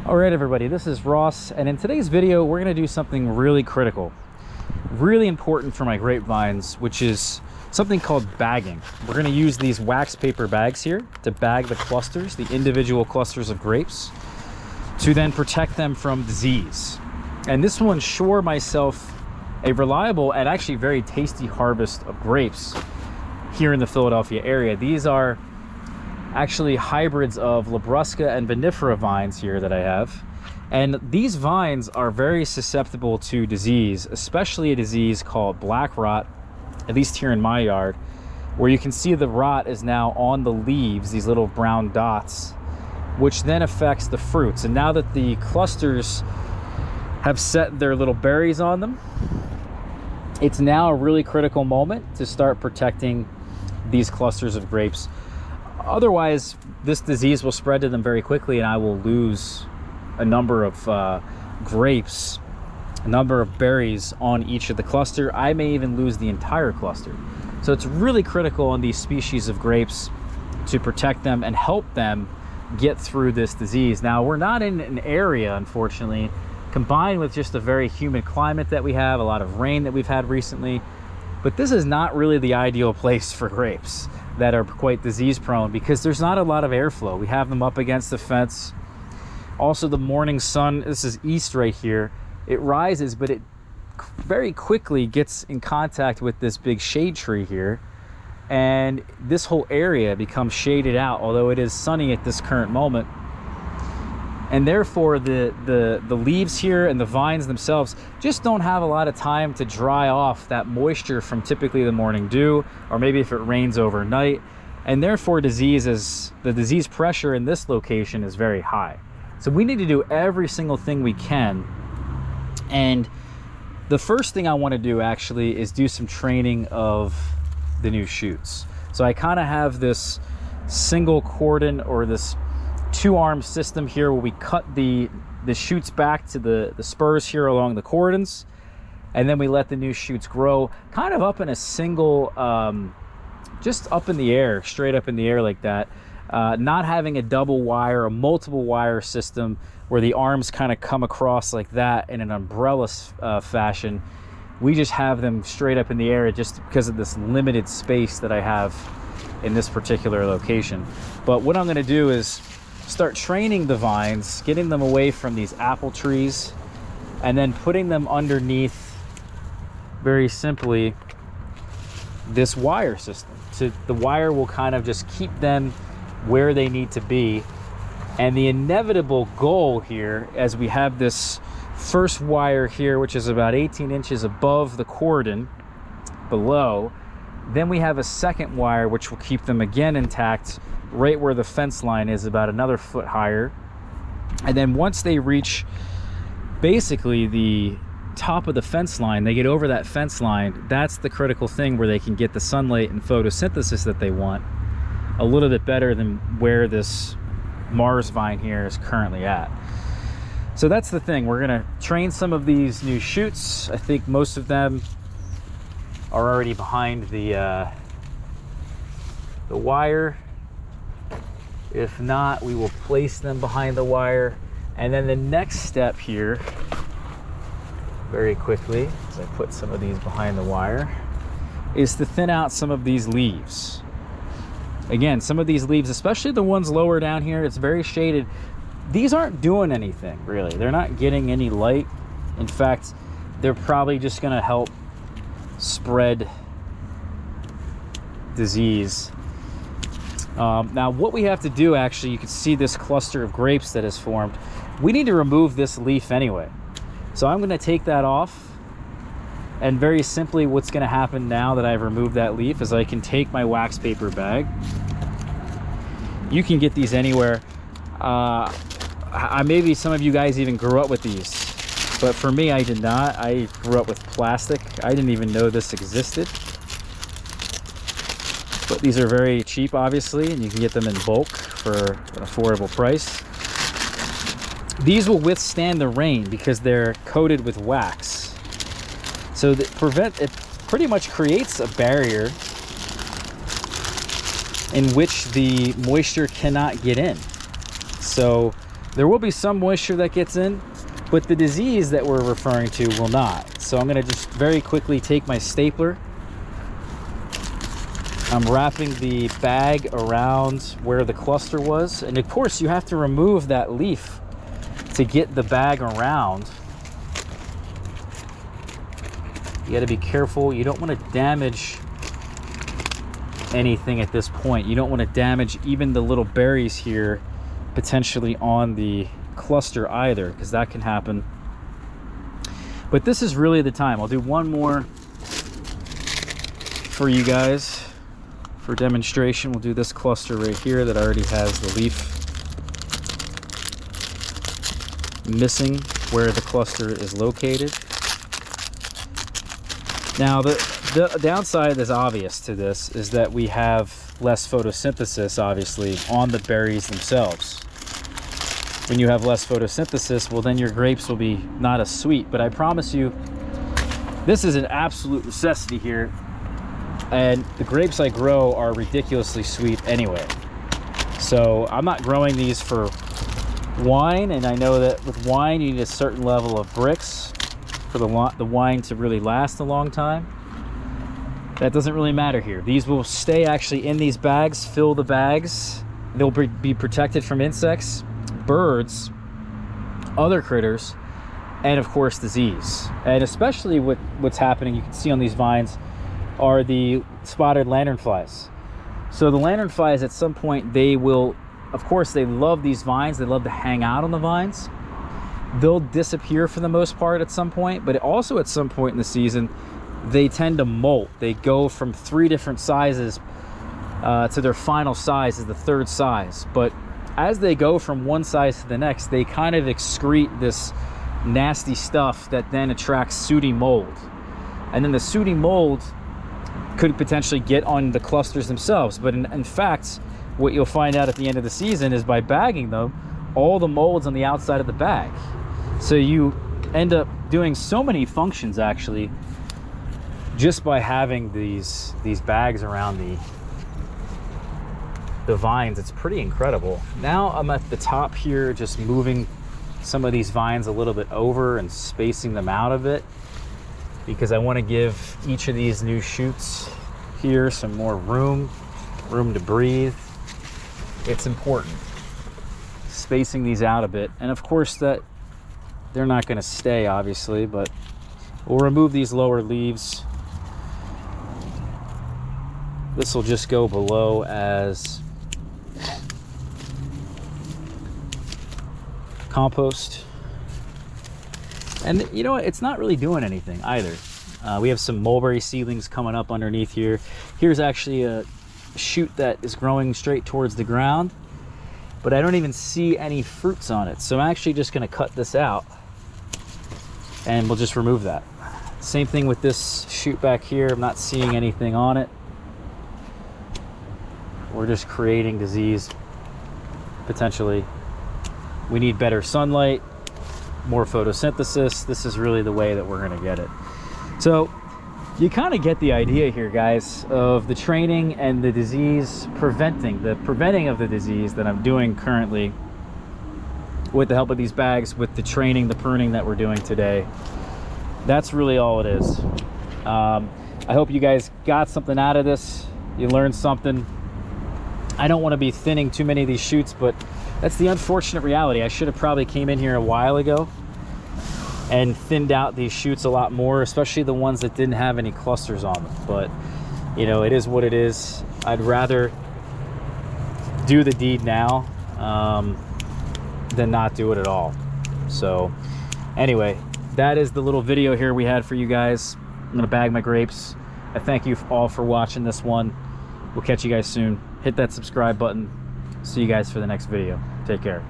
All right, everybody, this is Ross, and in today's video, we're gonna do something really critical, really important for my grapevines, which is something called bagging. We're gonna use these wax paper bags here to bag the clusters, the individual clusters of grapes, to then protect them from disease. And this will ensure myself a reliable and actually very tasty harvest of grapes here in the Philadelphia area. These are actually hybrids of Labrusca and vinifera vines here that I have. And these vines are very susceptible to disease, especially a disease called black rot, at least here in my yard, where you can see the rot is now on the leaves, these little brown dots, which then affects the fruits. And now that the clusters have set their little berries on them, it's now a really critical moment to start protecting these clusters of grapes. Otherwise, this disease will spread to them very quickly, and I will lose a number of grapes, a number of berries on each of the cluster. I may even lose the entire cluster. So it's really critical on these species of grapes to protect them and help them get through this disease. Now, we're not in an area, unfortunately, combined with just a very humid climate that we have, a lot of rain that we've had recently, but this is not really the ideal place for grapes that are quite disease prone, because there's not a lot of airflow. We have them up against the fence. Also, the morning sun, this is east right here, it rises, but it very quickly gets in contact with this big shade tree here, and this whole area becomes shaded out, although it is sunny at this current moment. And therefore the leaves here and the vines themselves just don't have a lot of time to dry off that moisture from typically the morning dew, or maybe if it rains overnight. And therefore the disease pressure in this location is very high. So we need to do every single thing we can. And the first thing I want to do actually is do some training of the new shoots. So I kind of have this single cordon, or this two-arm system here, where we cut the shoots back to the spurs here along the cordons, and then we let the new shoots grow kind of up in a single, just up in the air, straight up in the air like that, not having a double wire, a multiple wire system where the arms kind of come across like that in an umbrella fashion. We just have them straight up in the air just because of this limited space that I have in this particular location. But what I'm going to do is start training the vines, getting them away from these apple trees, and then putting them underneath, very simply, this wire system. So the wire will kind of just keep them where they need to be. And the inevitable goal here, as we have this first wire here, which is about 18 inches above the cordon below, then we have a second wire which will keep them again intact right where the fence line is, about another foot higher. And then once they reach basically the top of the fence line, they get over that fence line, that's the critical thing where they can get the sunlight and photosynthesis that they want a little bit better than where this Mars vine here is currently at. So that's the thing. We're gonna train some of these new shoots. I think most of them are already behind the wire. If not, we will place them behind the wire. And then the next step here, very quickly, as I put some of these behind the wire, is to thin out some of these leaves. Again, some of these leaves, especially the ones lower down here, it's very shaded. These aren't doing anything, really. They're not getting any light. In fact, they're probably just gonna help spread disease. Now what we have to do, actually, you can see this cluster of grapes that has formed. We need to remove this leaf anyway. So I'm going to take that off, and very simply what's going to happen now that I've removed that leaf is I can take my wax paper bag. You can get these anywhere. Maybe some of you guys even grew up with these, but for me, I did not. I grew up with plastic. I didn't even know this existed. But these are very cheap, obviously, and you can get them in bulk for an affordable price. These will withstand the rain because they're coated with wax. So it pretty much creates a barrier in which the moisture cannot get in. So There will be some moisture that gets in, but the disease that we're referring to will not. So I'm gonna just very quickly take my stapler. I'm wrapping the bag around where the cluster was. And of course you have to remove that leaf to get the bag around. You gotta be careful. You don't wanna damage anything at this point. You don't wanna damage even the little berries here potentially on the cluster either, because that can happen. But this is really the time. I'll do one more for you guys for demonstration. We'll do this cluster right here that already has the leaf missing where the cluster is located. Now the downside is obvious to this is that we have less photosynthesis obviously on the berries themselves. When you have less photosynthesis, well then your grapes will be not as sweet. But I promise you, this is an absolute necessity here. And the grapes I grow are ridiculously sweet anyway. So I'm not growing these for wine, and I know that with wine you need a certain level of bricks for the wine to really last a long time. That doesn't really matter here. These will stay actually in these bags, fill the bags. They'll be protected from insects, birds, other critters, and of course disease. And especially with what's happening, you can see on these vines, are the spotted lanternflies. So the lanternflies at some point, they will, of course, they love these vines. They love to hang out on the vines. They'll disappear for the most part at some point, but also at some point in the season, they tend to molt. They go from 3 different sizes to their final size is the 3rd size. But as they go from one size to the next, they kind of excrete this nasty stuff that then attracts sooty mold. And then the sooty mold could potentially get on the clusters themselves. But in fact, what you'll find out at the end of the season is by bagging them, all the mold's on the outside of the bag. So you end up doing so many functions actually just by having these bags around the vines. It's pretty incredible. Now I'm at the top here, just moving some of these vines a little bit over and spacing them out a bit, because I want to give each of these new shoots here some more room to breathe. It's important spacing these out a bit, and of course that they're not going to stay obviously, but we'll remove these lower leaves. This will just go below as compost. And you know what, it's not really doing anything either. We have some mulberry seedlings coming up underneath here. Here's actually a shoot that is growing straight towards the ground, but I don't even see any fruits on it. So I'm actually just going to cut this out and we'll just remove that. Same thing with this shoot back here. I'm not seeing anything on it. We're just creating disease potentially. We need better sunlight, more photosynthesis. This is really the way that we're going to get it. So you kind of get the idea here, guys, of the training and the disease preventing of the disease that I'm doing currently with the help of these bags, with the training, the pruning that we're doing today. That's really all it is. I hope you guys got something out of this. You learned something. I don't want to be thinning too many of these shoots, but that's the unfortunate reality. I should have probably came in here a while ago and thinned out these shoots a lot more, especially the ones that didn't have any clusters on them. But you know, it is what it is. I'd rather do the deed now than not do it at all. So anyway, that is the little video here we had for you guys. I'm gonna bag my grapes. I thank you all for watching this one. We'll catch you guys soon. Hit that subscribe button. See you guys for the next video. Take care.